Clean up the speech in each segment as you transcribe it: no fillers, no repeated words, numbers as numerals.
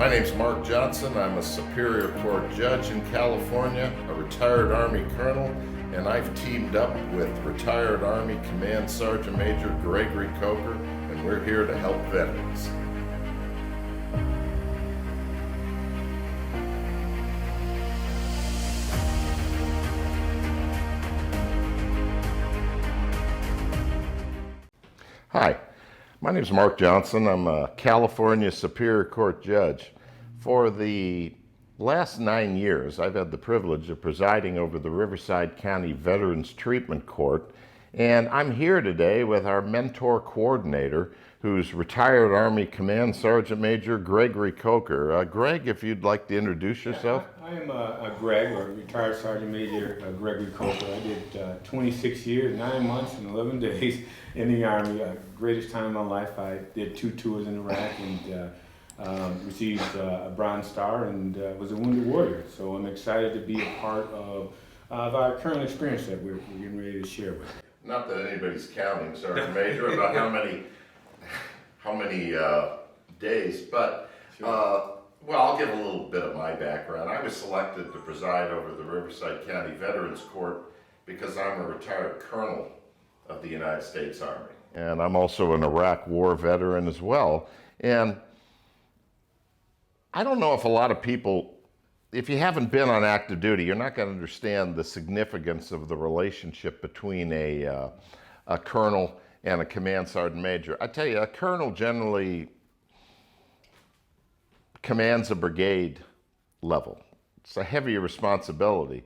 My name's Mark Johnson. I'm a Superior Court judge in California, a retired Army colonel, and I've teamed up with retired Army Command Sergeant Major Gregory Coker, and we're here to help veterans. Hi, my name is Mark Johnson. I'm a California Superior Court judge. For the last 9 years, I've had the privilege of presiding over the Riverside County Veterans Treatment Court, and I'm here today with our mentor coordinator, who's retired Army Command Sergeant Major Gregory Coker. Greg, if you'd like to introduce yourself. I am Greg, or retired Sergeant Major Gregory Coker. I did 26 years, 9 months, and 11 days in the Army. Greatest time of my life. I did 2 tours in Iraq and received a Bronze Star and was a Wounded Warrior. So I'm excited to be a part of our current experience that we're getting ready to share with you. Not that anybody's counting, Sergeant Major, about how many days, but Sure. well, I'll give a little bit of my background. I was selected to preside over the Riverside County Veterans Court because I'm a retired colonel of the United States Army. And I'm also an Iraq War veteran as well. And I don't know if a lot of people, if you haven't been on active duty, you're not going to understand the significance of the relationship between a colonel and a command sergeant major. I tell you, a colonel generally commands a brigade level. It's a heavier responsibility.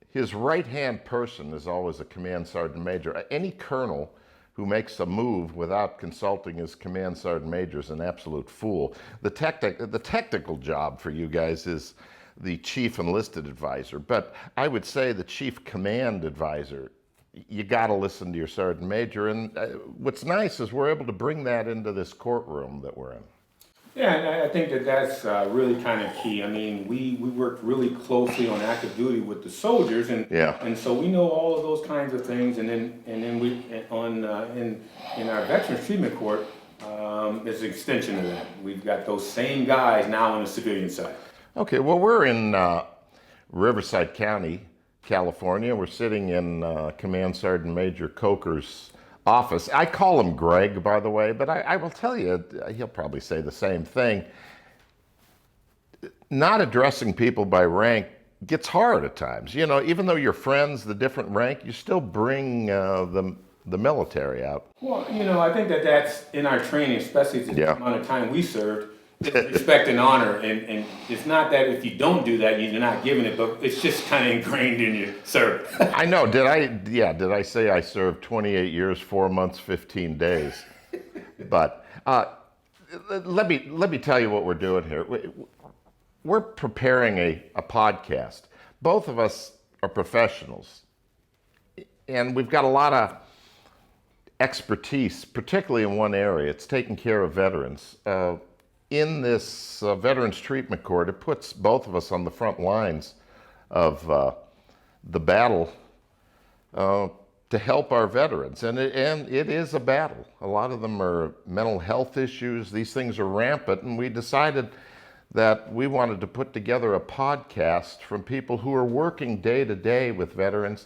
His right-hand person is always a command sergeant major. Any colonel who makes a move without consulting his command sergeant major is an absolute fool. The technical job for you guys is the chief enlisted advisor, but I would say the chief command advisor, you got to listen to your sergeant major. And what's nice is we're able to bring that into this courtroom that we're in. Yeah, and I think that's really kind of key. I mean, we work really closely on active duty with the soldiers, and Yeah. and so we know all of those kinds of things. And then we in our Veterans Treatment Court, is an extension of that. We've got those same guys now on the civilian side. Okay, well, we're in Riverside County, California. We're sitting in Command Sergeant Major Coker's office. I call him Greg, by the way, but I will tell you, he'll probably say the same thing. Not addressing people by rank gets hard at times. You know, even though you're friends, the different rank, you still bring the military out. Well, you know, I think that's in our training, especially the Yeah. amount of time we served. Respect and honor, and it's not that if you don't do that, you're not giving it, but it's just kind of ingrained in you, sir. I know. Did I say I served 28 years, 4 months, 15 days? But let me tell you what we're doing here. We're preparing a podcast. Both of us are professionals, and we've got a lot of expertise, particularly in one area. It's taking care of veterans. In this Veterans Treatment Court, it puts both of us on the front lines of the battle to help our veterans. And it is a battle. A lot of them are mental health issues. These things are rampant. And we decided that we wanted to put together a podcast from people who are working day to day with veterans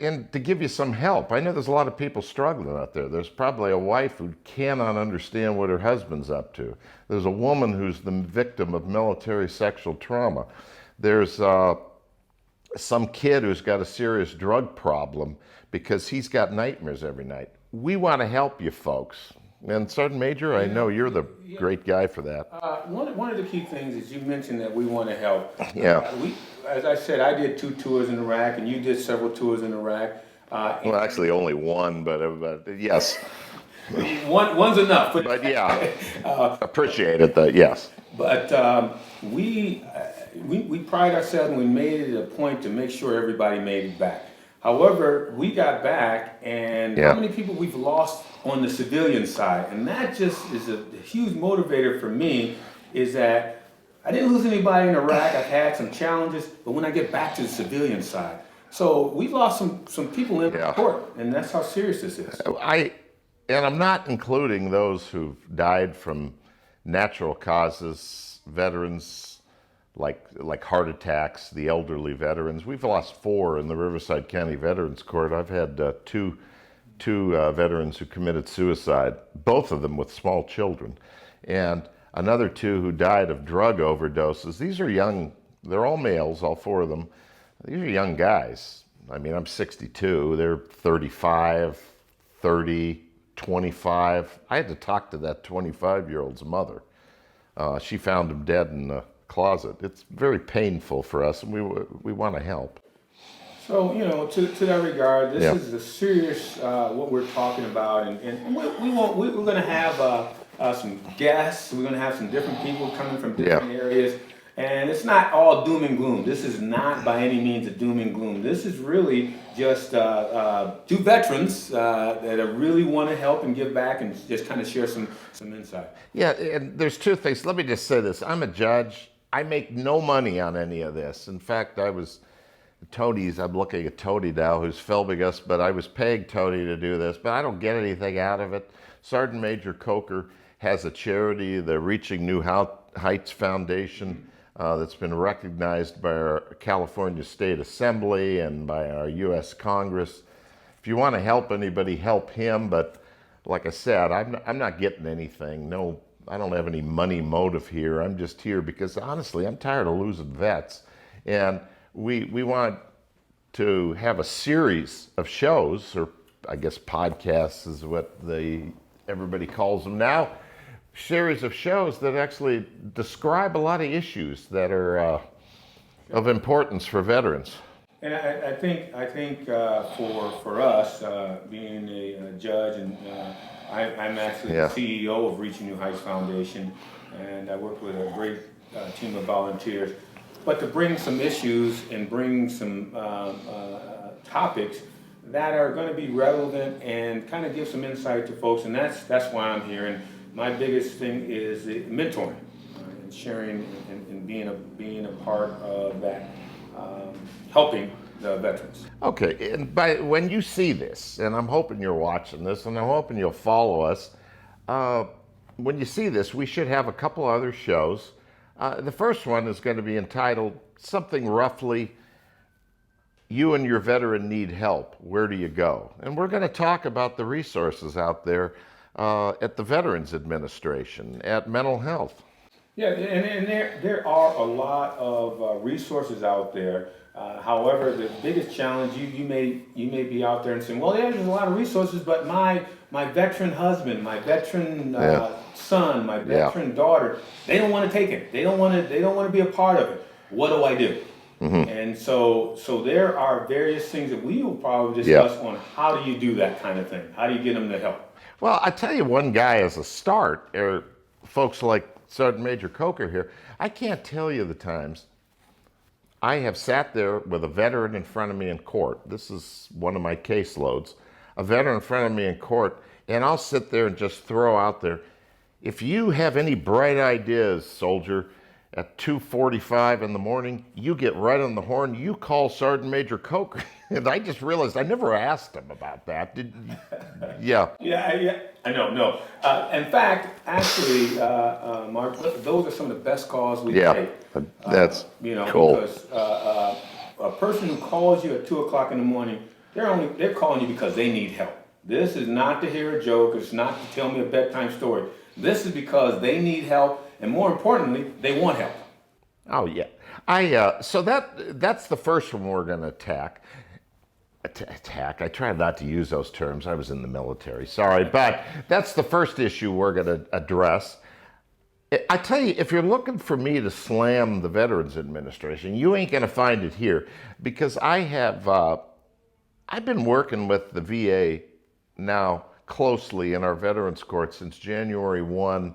and to give you some help. I know there's a lot of people struggling out there. There's probably a wife who cannot understand what her husband's up to. There's a woman who's the victim of military sexual trauma. There's some kid who's got a serious drug problem because he's got nightmares every night. We want to help you folks. And Sergeant Major, I know you're the great guy for that. One of the key things is you mentioned that we want to help. Yeah. As I said, I did 2 tours in Iraq, and you did several tours in Iraq. Well, actually only one, but yes. One's enough. But yeah, appreciate it, though, yes. But we pride ourselves, and we made it a point to make sure everybody made it back. However, we got back, and Yeah. how many people we've lost on the civilian side, and that just is a huge motivator for me, is that I didn't lose anybody in Iraq. I've had some challenges, but when I get back to the civilian side, so we've lost some people in Yeah. court, and that's how serious this is. And I'm not including those who've died from natural causes, veterans like heart attacks, the elderly veterans. We've lost 4 in the Riverside County Veterans Court. I've had two veterans who committed suicide, both of them with small children, and another 2 who died of drug overdoses. These are young, they're all males, all 4 of them. These are young guys. I mean, I'm 62, they're 35, 30, 25. I had to talk to that 25-year-old's mother. She found him dead in the closet. It's very painful for us, and we want to help. So, to that regard, this Yeah. is a serious, what we're talking about, and we're going to have some guests, we're going to have some different people coming from different areas, and it's not all doom and gloom. This is not by any means a doom and gloom. This is really just 2 veterans that really want to help and give back and just kind of share some insight. Yeah, and there's 2 things. Let me just say this. I'm a judge. I make no money on any of this. In fact, I'm looking at Tony now, who's filming us, but I was paying Tony to do this, but I don't get anything out of it. Sergeant Major Coker has a charity, the Reaching New Heights Foundation, that's been recognized by our California State Assembly and by our U.S. Congress. If you want to help anybody, help him, but like I said, I'm not getting anything. No, I don't have any money motive here. I'm just here because honestly, I'm tired of losing vets. And we want to have a series of shows, or I guess podcasts is what everybody calls them now, series of shows that actually describe a lot of issues that are of importance for veterans. And I think for us, being a judge, and I'm actually the CEO of Reaching New Heights Foundation, and I work with a great team of volunteers. But to bring some issues and bring some topics that are going to be relevant and kind of give some insight to folks, and that's why I'm here. And my biggest thing is the mentoring and sharing and being a part of that, helping the veterans. Okay, and when you see this, and I'm hoping you're watching this, and I'm hoping you'll follow us, when you see this, we should have a couple other shows. The first one is going to be entitled something roughly, "You and Your Veteran Need Help, Where Do You Go?" And we're going to talk about the resources out there at the Veterans Administration, at mental health. Yeah, and there are a lot of resources out there. However, the biggest challenge, you may be out there and saying, well, yeah, there's a lot of resources, but my veteran husband, my veteran son, my veteran daughter, they don't want to take it. They don't want to be a part of it. What do I do? Mm-hmm. And so there are various things that we will probably discuss on how do you do that kind of thing? How do you get them to help? Well, I tell you one guy as a start, or folks like Sergeant Major Coker here, I can't tell you the times I have sat there with a veteran in front of me in court. This is one of my caseloads. A veteran in front of me in court, and I'll sit there and just throw out there, if you have any bright ideas, soldier, at 2:45 in the morning, you get right on the horn, you call Sergeant Major Coker. And I just realized I never asked him about that. Yeah. Yeah, I know, no. In fact, actually, Mark, those are some of the best calls we take. That's cool. Because a person who calls you at 2 o'clock in the morning, they're calling you because they need help. This is not to hear a joke. It's not to tell me a bedtime story. This is because they need help, and more importantly, they want help. Oh yeah. So that's the first one we're going to attack. I try not to use those terms. I was in the military. Sorry, but that's the first issue we're going to address. I tell you, if you're looking for me to slam the Veterans Administration, you ain't going to find it here, because I've been working with the VA now closely in our Veterans Court since January 1,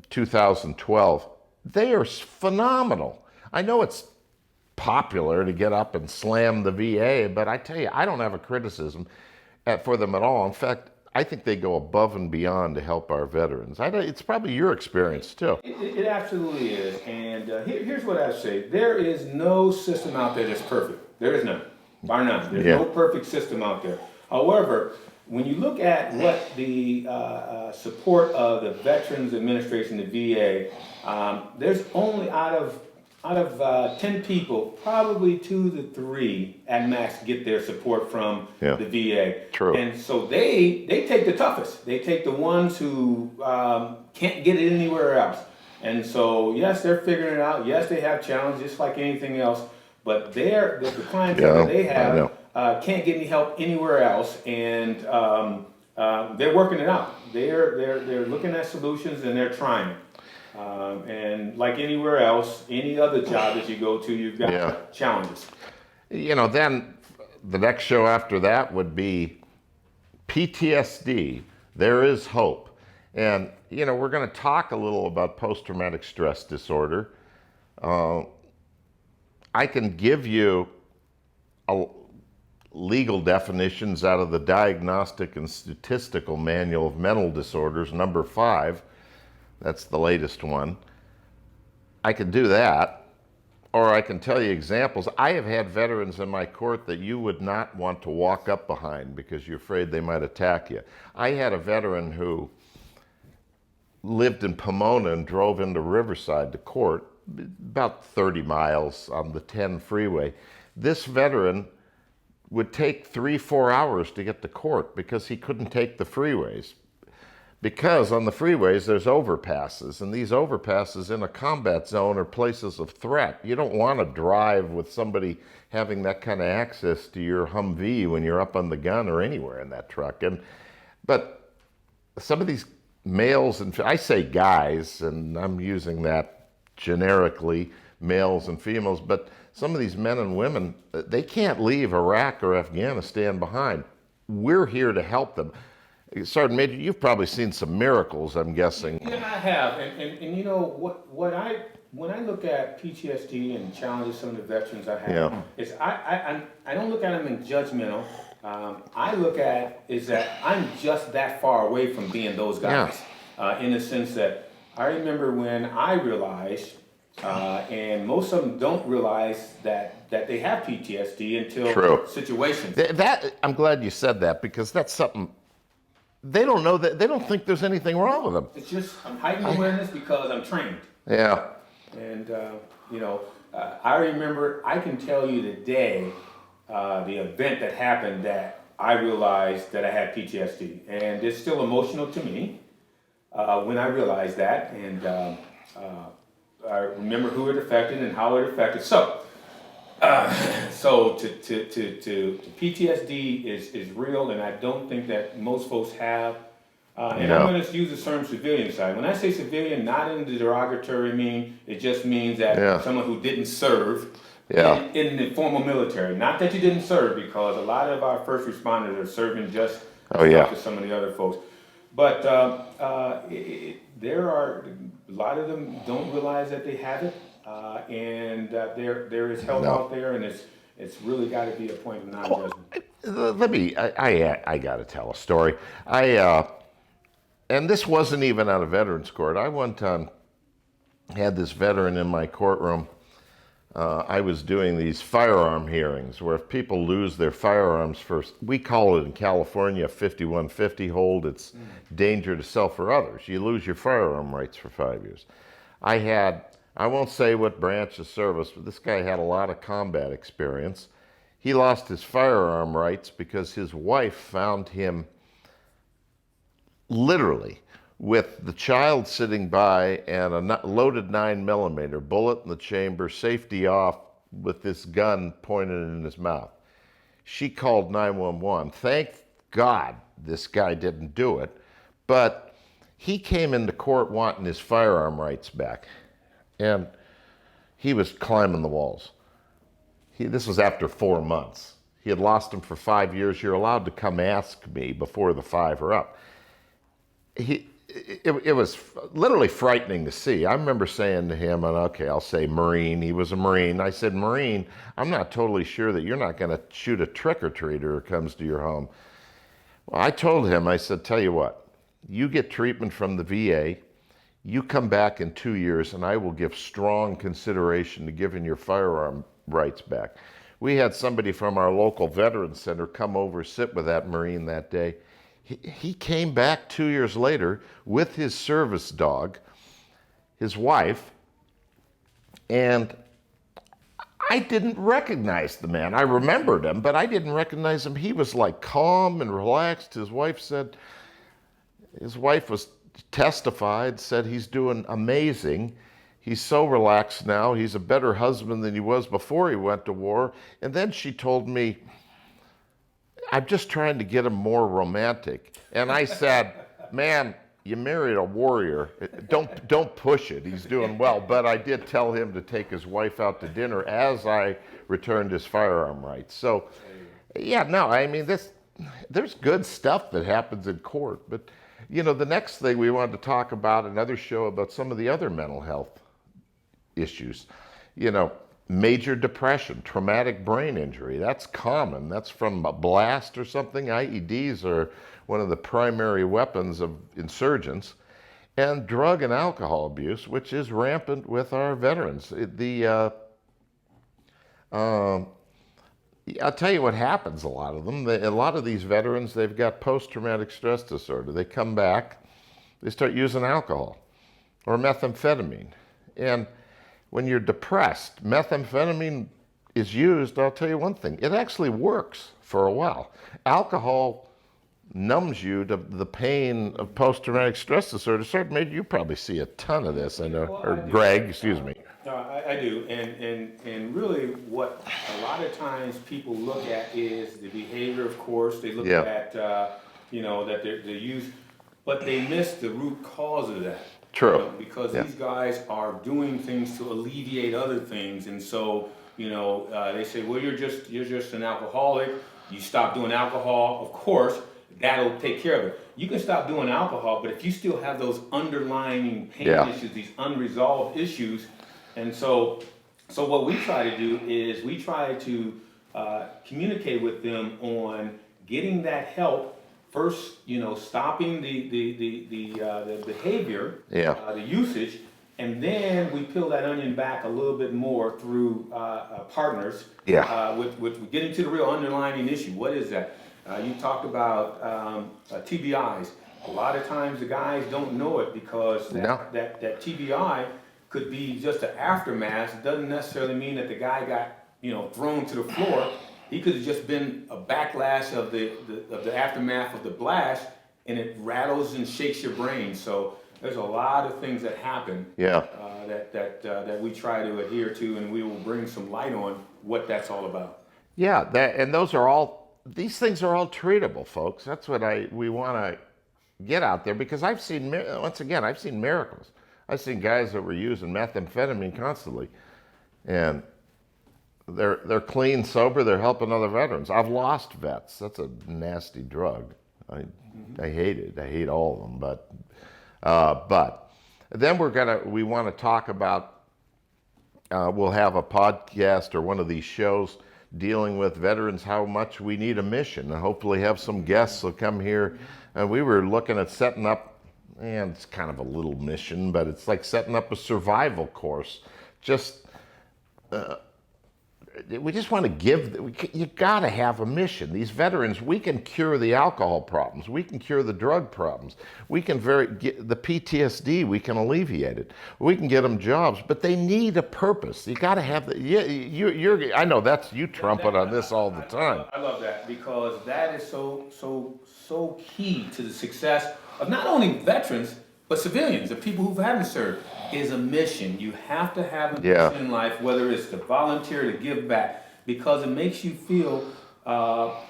2012. They are phenomenal. I know it's popular to get up and slam the VA, but I tell you, I don't have a criticism for them at all. In fact, I think they go above and beyond to help our veterans. It's probably your experience too. It absolutely is. And here's what I say. There is no system out there that's perfect. There is none. Bar none. There's no perfect system out there. However, when you look at what the support of the Veterans Administration, the VA, there's only out of 10 people, probably 2 to 3 at max get their support from Yeah. the VA. True. And so they take the toughest. They take the ones who can't get it anywhere else. And so, yes, they're figuring it out. Yes, they have challenges, just like anything else. But the clientele Yeah, that they I know. have can't get any help anywhere else, and they're working it out. They're looking at solutions and they're trying. And like anywhere else, any other job that you go to, you've got Yeah. challenges. Then the next show after that would be PTSD. There is hope. And, we're going to talk a little about post-traumatic stress disorder. I can give you legal definitions out of the Diagnostic and Statistical Manual of Mental Disorders, number 5. That's the latest one. I can do that, or I can tell you examples. I have had veterans in my court that you would not want to walk up behind because you're afraid they might attack you. I had a veteran who lived in Pomona and drove into Riverside to court, about 30 miles on the 10 freeway. This veteran would take 3-4 hours to get to court because he couldn't take the freeways. Because on the freeways, there's overpasses, and these overpasses in a combat zone are places of threat. You don't want to drive with somebody having that kind of access to your Humvee when you're up on the gun or anywhere in that truck. But some of these males, and I say guys, and I'm using that generically, males and females, but some of these men and women, they can't leave Iraq or Afghanistan behind. We're here to help them. Sergeant Major, you've probably seen some miracles, I'm guessing. Yeah, I have, and you know when I look at PTSD and challenges some of the veterans I have, is I don't look at them in judgmental. I look at is that I'm just that far away from being those guys, in the sense that I remember when I realized, and most of them don't realize that they have PTSD until situations. That I'm glad you said that, because that's something. They don't know that. They don't think there's anything wrong with them. It's just I'm heightened awareness because I'm trained. Yeah. And I remember. I can tell you the day, the event that happened that I realized that I had PTSD, and it's still emotional to me when I realized that, and I remember who it affected and how it affected. So to PTSD is real, and I don't think that most folks have. And I'm going to use the term civilian side. When I say civilian, not in the derogatory mean, it just means that someone who didn't serve in the formal military. Not that you didn't serve, because a lot of our first responders are serving just to some of the other folks. But there are a lot of them don't realize that they have it. And there is help out there, and it's really got to be a point of non-judgment. I got to tell a story. And this wasn't even on a veterans court. I one time had this veteran in my courtroom. I was doing these firearm hearings where if people lose their firearms first, we call it in California a 5150 hold. It's danger to self or others. You lose your firearm rights for 5 years. I won't say what branch of service, but this guy had a lot of combat experience. He lost his firearm rights because his wife found him literally with the child sitting by and a loaded 9mm, bullet in the chamber, safety off, with this gun pointed in his mouth. She called 911. Thank God this guy didn't do it, but he came into court wanting his firearm rights back. And he was climbing the walls. This was after 4 months. He had lost them for 5 years. You're allowed to come ask me before the 5 are up. It was literally frightening to see. I remember saying to him, and okay, I'll say Marine. He was a Marine. I said, Marine, I'm not totally sure that you're not going to shoot a trick-or-treater who comes to your home. Well, I told him, I said, tell you what, you get treatment from the VA. You come back in 2 years, and I will give strong consideration to giving your firearm rights back. We had somebody from our local Veterans Center come over, sit with that Marine that day. He came back 2 years later with his service dog, his wife, and I didn't recognize the man. I remembered him, but I didn't recognize him. He was like calm and relaxed. His wife was testified, said he's doing amazing. He's so relaxed now. He's a better husband than he was before he went to war. And then she told me, I'm just trying to get him more romantic. And I said, man, you married a warrior. Don't push it. He's doing well. But I did tell him to take his wife out to dinner as I returned his firearm rights. So, yeah, no, I mean, there's good stuff that happens in court. But, you know, the next thing we wanted to talk about, another show about some of the other mental health issues. You know, major depression, traumatic brain injury, that's common. That's from a blast or something. IEDs are one of the primary weapons of insurgents. And drug and alcohol abuse, which is rampant with our veterans. I'll tell you what happens, a lot of them. A lot of these veterans, they've got post-traumatic stress disorder. They come back, they start using alcohol or methamphetamine. And when you're depressed, methamphetamine is used. I'll tell you one thing, it actually works for a while. Alcohol numbs you to the pain of post-traumatic stress disorder. Certainly, you probably see a ton of this, I know. Well, or Greg, excuse me. I do, and really what a lot of times people look at is the behavior, of course. They look at, you know, that they're use, but they miss the root cause of that. True. You know, because these guys are doing things to alleviate other things, and so, you know, they say, well, you're just an alcoholic. You stop doing alcohol, of course, that'll take care of it. You can stop doing alcohol, but if you still have those underlying pain issues, these unresolved issues, and so what we try to do is we try to communicate with them on getting that help. First, you know, stopping the behavior, the usage, and then we peel that onion back a little bit more through partners. With getting to the real underlying issue. What is that? You talked about TBIs. A lot of times the guys don't know it because that TBI could be just an aftermath. It doesn't necessarily mean that the guy got, you know, thrown to the floor. He could have just been a backlash of the aftermath of the blast, and it rattles and shakes your brain. So there's a lot of things that happen that we try to adhere to, and we will bring some light on what that's all about. Yeah, and these things are all treatable, folks. That's what we want to get out there, because I've seen miracles. I've seen guys that were using methamphetamine constantly, and they're clean, sober, they're helping other veterans. I've lost vets. That's a nasty drug. I hate it. I hate all of them. But then we want to talk about, we'll have a podcast or one of these shows dealing with veterans, how much we need a mission, and hopefully have some guests will come here. And we were looking at setting up, and it's kind of a little mission, but it's like setting up a survival course. We just want to you got to have a mission. These veterans, we can cure the alcohol problems. We can cure the drug problems. We can get the PTSD, we can alleviate it. We can get them jobs, but they need a purpose. You got to have I know that's you trumpet on this all the time. I love that, because that is so key to the success of not only veterans, but civilians, the people who haven't served, is a mission. You have to have a mission in life, whether it's to volunteer, to give back, because it makes you feel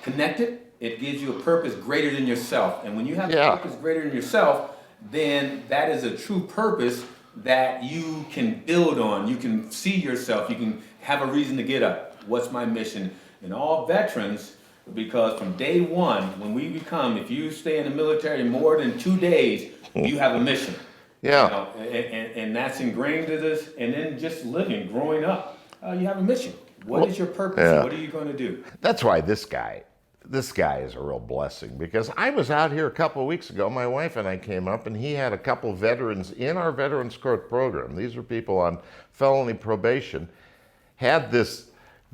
connected. It gives you a purpose greater than yourself. And when you have a purpose greater than yourself, then that is a true purpose that you can build on. You can see yourself. You can have a reason to get up. What's my mission? And all veterans, because from day one, when we become, if you stay in the military more than 2 days, you have a mission. Yeah. You know, and that's ingrained to this. And then just living, growing up, you have a mission. What is your purpose? Yeah. What are you going to do? That's why this guy is a real blessing, because I was out here a couple of weeks ago. My wife and I came up, and he had a couple veterans in our Veterans Court program. These are people on felony probation, had this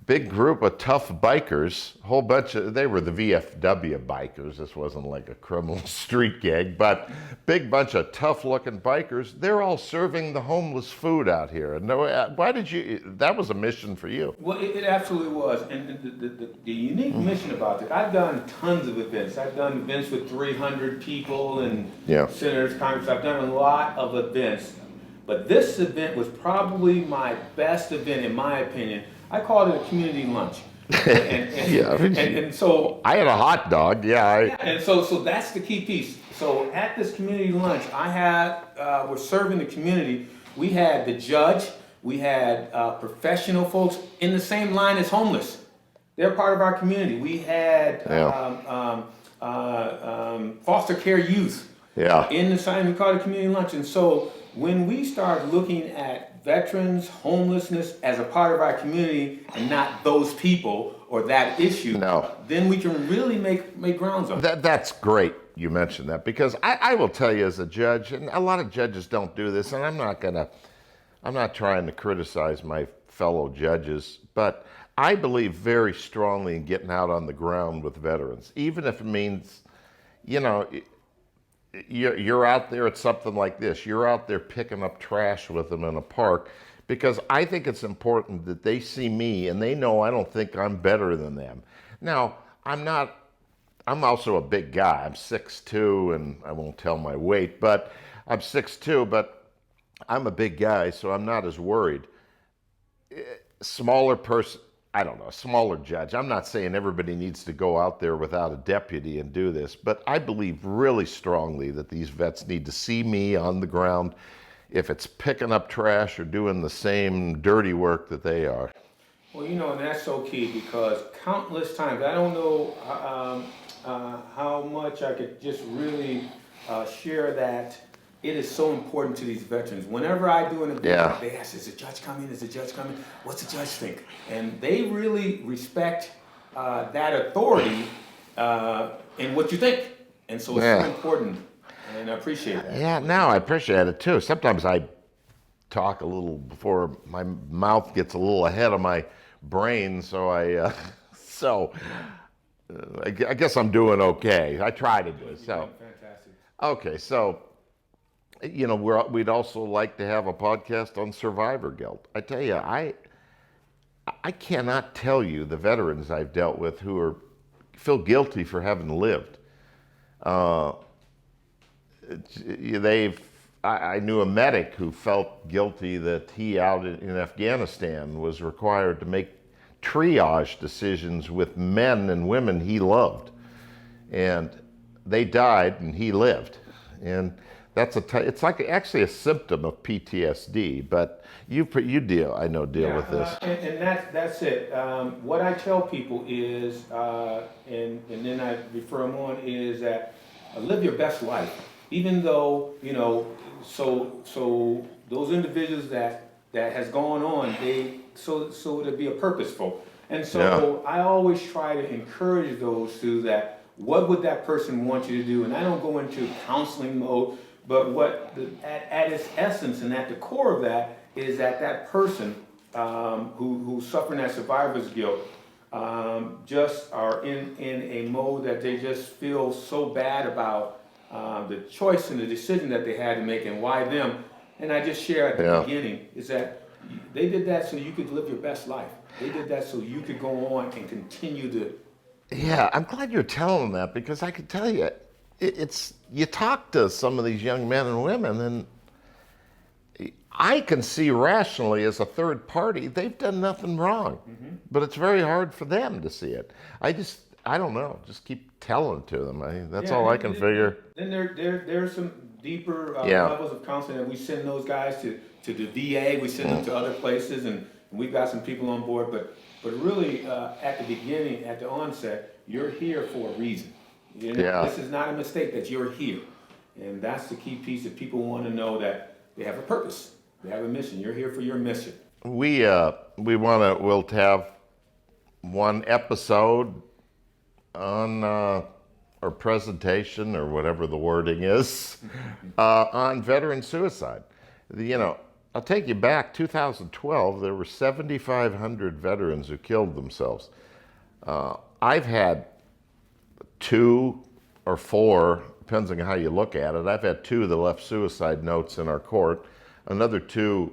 big group of tough bikers, a whole bunch of, they were the VFW bikers. This wasn't like a criminal street gang, but big bunch of tough looking bikers. They're all serving the homeless food out here. And why did you, that was a mission for you. Well, it absolutely was. And the unique mission about it, I've done tons of events. I've done events with 300 people and Yeah. senators, Congress. I've done a lot of events. But this event was probably my best event, in my opinion. I called it a community lunch. And so I had a hot dog, and so that's the key piece. So at this community lunch, I had we're serving the community. We had the judge, we had professional folks in the same line as homeless. They're part of our community. We had foster care youth in the same. We called it community lunch. And so when we start looking at veterans, homelessness as a part of our community and not those people or that issue, then we can really make grounds on it. That's great you mentioned that, because I will tell you as a judge, and a lot of judges don't do this, and I'm not trying to criticize my fellow judges, but I believe very strongly in getting out on the ground with veterans, even if it means, you know, you're out there at something like this. You're out there picking up trash with them in a park, because I think it's important that they see me and they know I don't think I'm better than them. Now, I'm also a big guy. I'm 6'2", and I won't tell my weight, but I'm 6'2", but I'm a big guy, so I'm not as worried. Smaller person, I don't know, a smaller judge. I'm not saying everybody needs to go out there without a deputy and do this, but I believe really strongly that these vets need to see me on the ground, if it's picking up trash or doing the same dirty work that they are. Well, you know, and that's so key, because countless times, I don't know how much I could just really share that. It is so important to these veterans. Whenever I do an event, they ask, is the judge coming? Is the judge coming? What's the judge think? And they really respect that authority in what you think. And so it's so important. And I appreciate that. Yeah, no, I appreciate it too. Sometimes I talk a little before my mouth gets a little ahead of my brain, so I guess I'm doing okay. I try to do so. Fantastic. Okay, so you know, we'd also like to have a podcast on survivor guilt. I tell you, I cannot tell you the veterans I've dealt with who feel guilty for having lived. I knew a medic who felt guilty that he out in Afghanistan was required to make triage decisions with men and women he loved, and they died and he lived. And that's it's like actually a symptom of PTSD, but you deal with this. And that's it. What I tell people is, and then I refer them on, is that live your best life. Even though, you know, so those individuals that has gone on, so to be a purposeful. And so I always try to encourage those to that. What would that person want you to do? And I don't go into counseling mode, but at its essence and at the core of that is that person who's suffering that survivor's guilt just are in a mode that they just feel so bad about the choice and the decision that they had to make, and why them. And I just share at the beginning is that they did that so you could live your best life. They did that so you could go on and continue to. Yeah, I'm glad you're telling that, because I can tell you, it's you talk to some of these young men and women, and I can see rationally as a third party they've done nothing wrong, but it's very hard for them to see it. I don't know. Just keep telling it to them. That's all I can figure. Then there's some deeper levels of counseling that we send those guys to the VA. We send them to other places, and we've got some people on board. But really, at the beginning, at the onset, you're here for a reason. You know, this is not a mistake that you're here, and that's the key piece that people want to know, that they have a purpose, they have a mission. You're here for your mission. We'll have one episode on or presentation or whatever the wording is on veteran suicide. You know, I'll take you back. 2012, there were 7,500 veterans who killed themselves. I've had 2 or 4, depends on how you look at it. I've had 2 that left suicide notes in our court. Another 2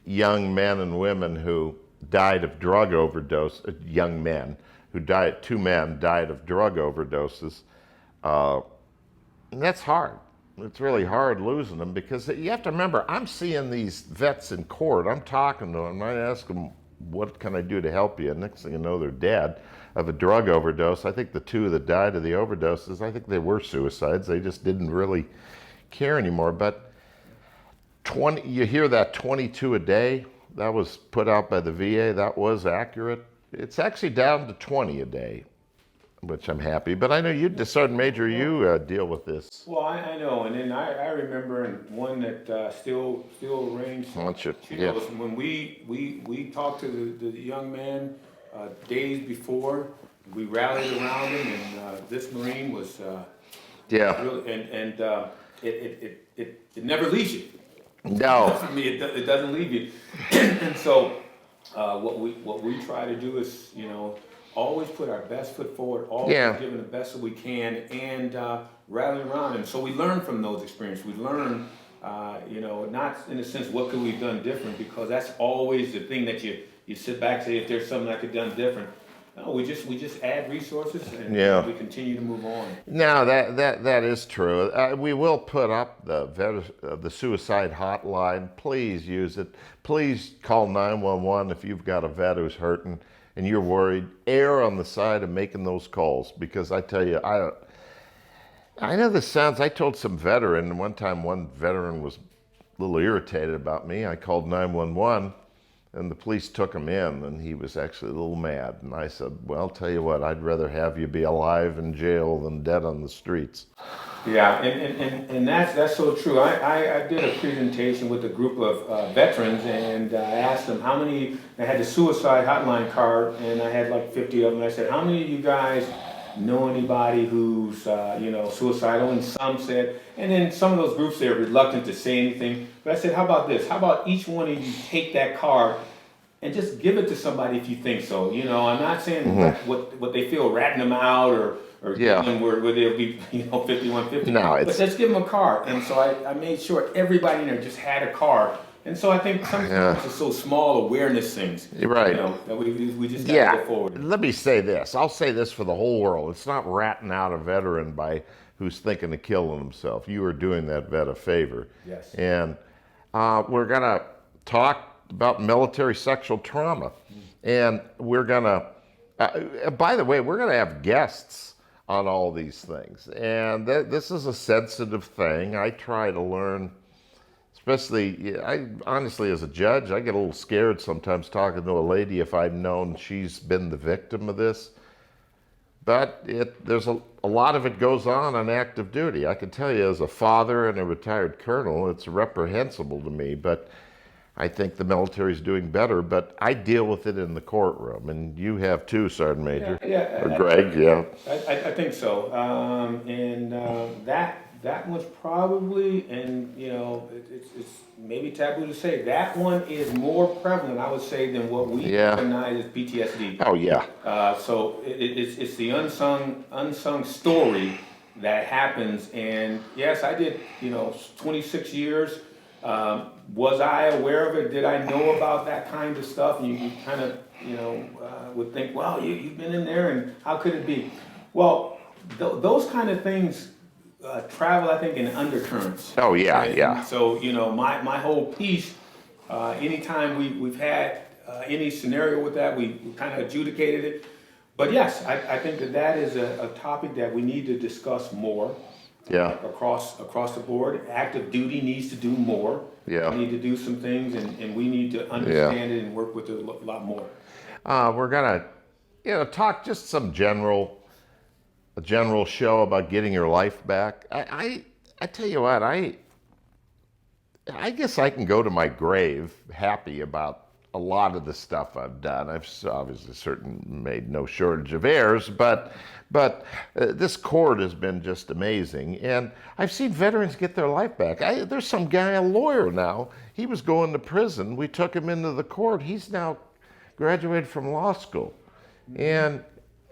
young men and women who died of drug overdose. Young men who died. 2 men died of drug overdoses. And that's hard. It's really hard losing them because you have to remember, I'm seeing these vets in court. I'm talking to them. I ask them, what can I do to help you? And next thing you know, they're dead of a drug overdose. I think the 2 that died of the overdoses, I think they were suicides. They just didn't really care anymore. But you hear that 22 a day? That was put out by the VA. That was accurate. It's actually down to 20 a day, which I'm happy. But I know you, Sergeant Major, you deal with this. Well, I know, and then I remember, and one that still rings chills, when we talked to the young man days before, we rallied around him, and this Marine was really, and it never leaves you. No. For me, it doesn't leave you, and so what we try to do is, always put our best foot forward, always giving the best that we can, and rally around. And so we learn from those experiences. We learn, not in a sense, what could we have done different, because that's always the thing that you sit back and say, if there's something I could have done different. No, we just add resources and we continue to move on. No, that is true. We will put up the suicide hotline. Please use it. Please call 911 if you've got a vet who's hurting and you're worried. Err on the side of making those calls, because I tell you, I know this sounds. I told some veteran one time. One veteran was a little irritated about me. I called 911. And the police took him in, and he was actually a little mad. And I said, well, I'll tell you what, I'd rather have you be alive in jail than dead on the streets. Yeah, and that's so true. I did a presentation with a group of veterans, and I asked them how many, I had the suicide hotline card, and I had like 50 of them. I said, how many of you guys know anybody who's, suicidal? And some said, and then some of those groups, they're reluctant to say anything. But I said, how about this? How about each one of you take that card and just give it to somebody if you think so? I'm not saying what they feel, ratting them out or them where they'll be, 5150. No, but just give them a card. And so I made sure everybody in there just had a card. And so I think sometimes it's so small awareness things. You're right. That we just got to go forward. Let me say this. I'll say this for the whole world. It's not ratting out a veteran who's thinking of killing himself. You are doing that vet a favor. Yes. And we're going to talk about military sexual trauma. And we're going to, by the way, we're going to have guests on all these things. And this is a sensitive thing. I try to learn. Especially, I honestly, as a judge, I get a little scared sometimes talking to a lady if I've known she's been the victim of this. But there's a lot of it goes on active duty. I can tell you, as a father and a retired colonel, it's reprehensible to me. But I think the military's doing better. But I deal with it in the courtroom, and you have too, Sergeant Major. Or Greg, I think so. That was probably, and it's maybe taboo to say, that one is more prevalent, I would say, than what we recognize as PTSD. Oh yeah. So it's the unsung story that happens. And yes, I did 26 years. Was I aware of it? Did I know about that kind of stuff? And you kind of would think, well, you've been in there, and how could it be? Well, those kind of things travel, I think, in undercurrents. Oh yeah, and yeah. So my whole piece, anytime we've had any scenario with that, we kind of adjudicated it. But yes, I think that is a topic that we need to discuss more. Yeah. Across the board, active duty needs to do more. Yeah. We need to do some things, and we need to understand it and work with it a lot more. We're gonna, talk just a general show about getting your life back. I tell you what, I guess I can go to my grave happy about a lot of the stuff I've done. I've obviously certainly made no shortage of errors, but this court has been just amazing, and I've seen veterans get their life back. There's some guy, a lawyer now. He was going to prison. We took him into the court. He's now graduated from law school, and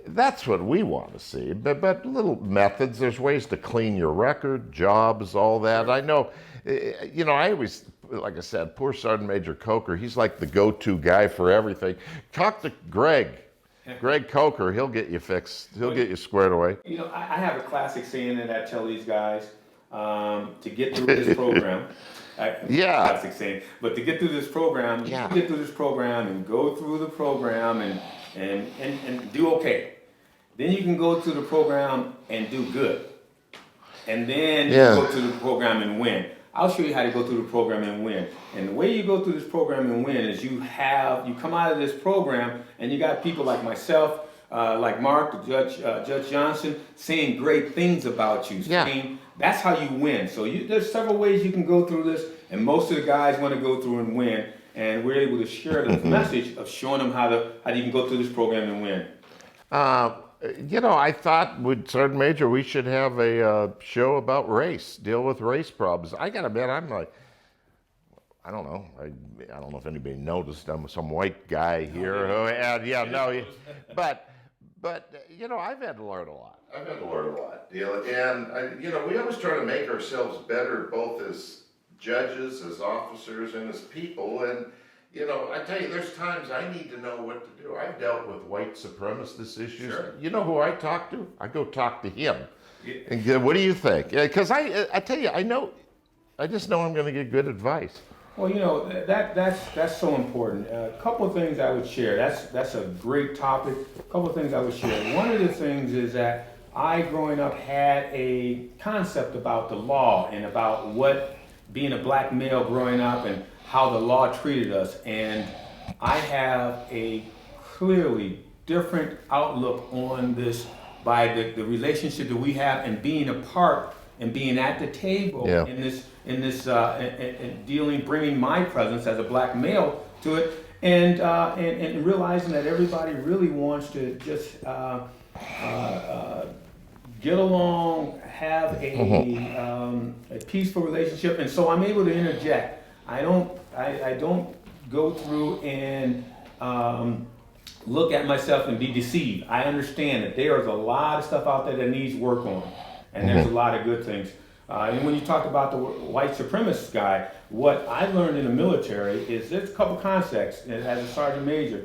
that's what we want to see. But little methods. There's ways to clean your record, jobs, all that. I know. I always, like I said, poor Sergeant Major Coker, he's like the go-to guy for everything. Talk to Greg Coker, he'll get you fixed. He'll get you squared away. I have a classic saying that I tell these guys to get through this program. Yeah. Classic saying. But to get through this program, you get through this program and go through the program and do okay. Then you can go through the program and do good. And then you go through the program and win. I'll show you how to go through the program and win. And the way you go through this program and win is you come out of this program and you got people like myself, like Mark, Judge Johnson, saying great things about you. Saying that's how you win. So there's several ways you can go through this, and most of the guys want to go through and win. And we're able to share the message of showing them how you can go through this program and win. I thought with Sergeant Major we should have a show about race, deal with race problems. I gotta admit, I'm like, I don't know. I don't know if anybody noticed. I'm some white guy here but I've had to learn a lot. And we always try to make ourselves better, both as judges, as officers, and as people. And I tell you, there's times I need to know what to do. I've dealt with white supremacist issues. Sure. You know who I talk to? I go talk to him. Yeah. And go, what do you think? Because I tell you, I just know I'm going to get good advice. Well, that's so important. A couple of things I would share. That's a great topic. A couple of things I would share. One of the things is that I, growing up, had a concept about the law and about what being a black male growing up and how the law treated us, and I have a clearly different outlook on this by the relationship that we have and being a part and being at the table in this dealing, bringing my presence as a black male to it, and realizing that everybody really wants to just get along, have a peaceful relationship, and so I'm able to interject. I don't go through and look at myself and be deceived. I understand that there's a lot of stuff out there that needs work on, and there's a lot of good things. And when you talk about the white supremacist guy, what I learned in the military is there's a couple concepts. As a sergeant major,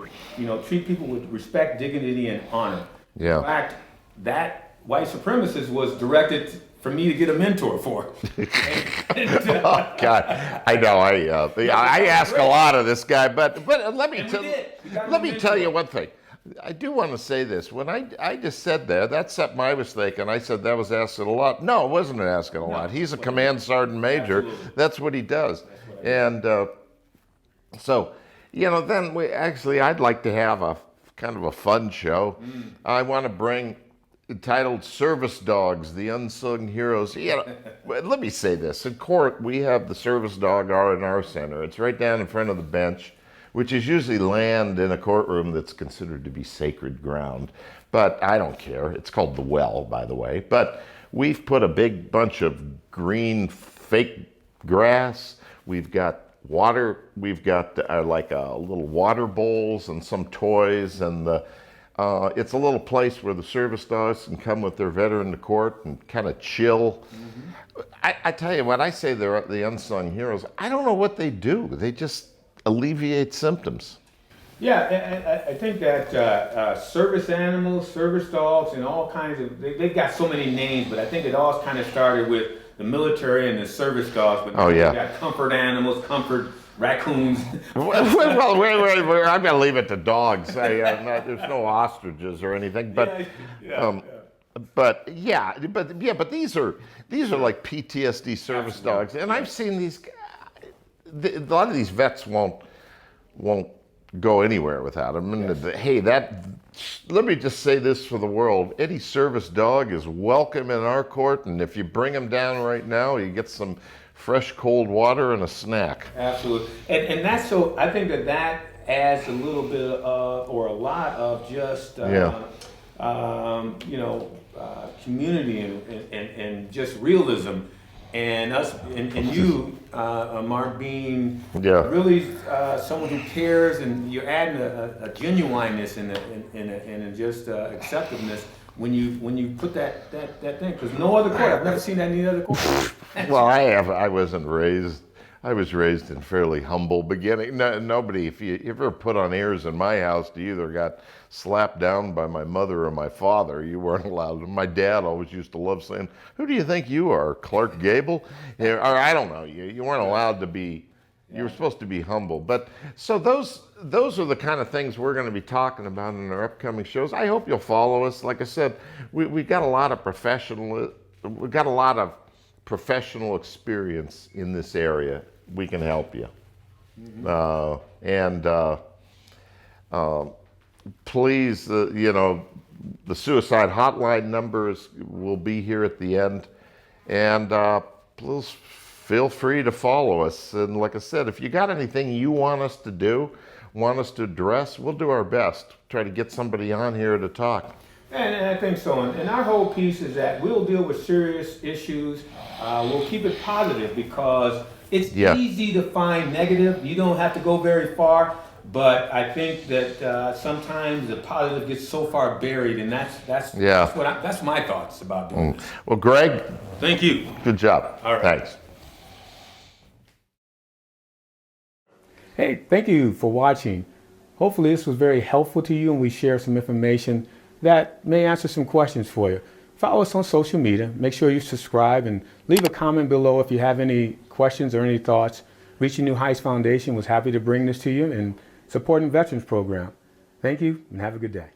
treat people with respect, dignity, and honor. Yeah. In fact, that white supremacist was directed for me to get a mentor for. Oh God, I know. I ask a lot of this guy, but let me tell you one thing. I do want to say this. When I just said that's something I was thinking. I said that was asking a lot. No, it wasn't asking a lot. He's a command sergeant major. Absolutely. That's what he does. And so, then I'd like to have a kind of a fun show. I want to bring, entitled Service Dogs, the Unsung Heroes. Let me say this. In court, we have the service dog R&R Center. It's right down in front of the bench, which is usually land in a courtroom that's considered to be sacred ground. But I don't care. It's called the Well, by the way. But we've put a big bunch of green fake grass. We've got water. We've got like little water bowls and some toys, and it's a little place where the service dogs can come with their veteran to court and kind of chill. I tell you, when I say they're the unsung heroes, I don't know what they do. They just alleviate symptoms. Yeah, I think that service animals, service dogs, and all kinds of, they've got so many names, but I think it all kind of started with the military and the service dogs. But you've got comfort animals, comfort raccoons. Well, I'm going to leave it to dogs. There's no ostriches or anything, but but these are like PTSD service dogs, and I've seen these. A lot of these vets won't go anywhere without them. And let me just say this for the world: any service dog is welcome in our court, and if you bring him down right now, you get some fresh cold water and a snack. Absolutely, and that's so. I think that adds a little bit of, or a lot of just, community and just realism. And us, and you, Mark, being really someone who cares, and you're adding a genuineness and a just acceptiveness when you put that thing. Because no other court, I've never seen that in any other court. Well, I was raised in fairly humble beginning. No, nobody, if you ever put on airs in my house, you either got slapped down by my mother or my father. You weren't allowed. My dad always used to love saying, "Who do you think you are, Clark Gable?" Or I don't know. You weren't allowed to be. You were supposed to be humble. But so those are the kind of things we're going to be talking about in our upcoming shows. I hope you'll follow us. Like I said, we got a lot of professional experience in this area. We can help you. Please, the suicide hotline numbers will be here at the end. And please feel free to follow us. And like I said, if you got anything you want us to do, want us to address, we'll do our best. Try to get somebody on here to talk. And I think so. And our whole piece is that we'll deal with serious issues. We'll keep it positive because it's easy to find negative. You don't have to go very far. But I think that sometimes the positive gets so far buried, and that's my thoughts about doing this. Well, Greg, thank you. Good job. All right. Thanks. Hey, thank you for watching. Hopefully this was very helpful to you, and we share some information that may answer some questions for you. Follow us on social media. Make sure you subscribe and leave a comment below if you have any questions or any thoughts. Reaching New Heights Foundation was happy to bring this to you and supporting Veterans Program. Thank you and have a good day.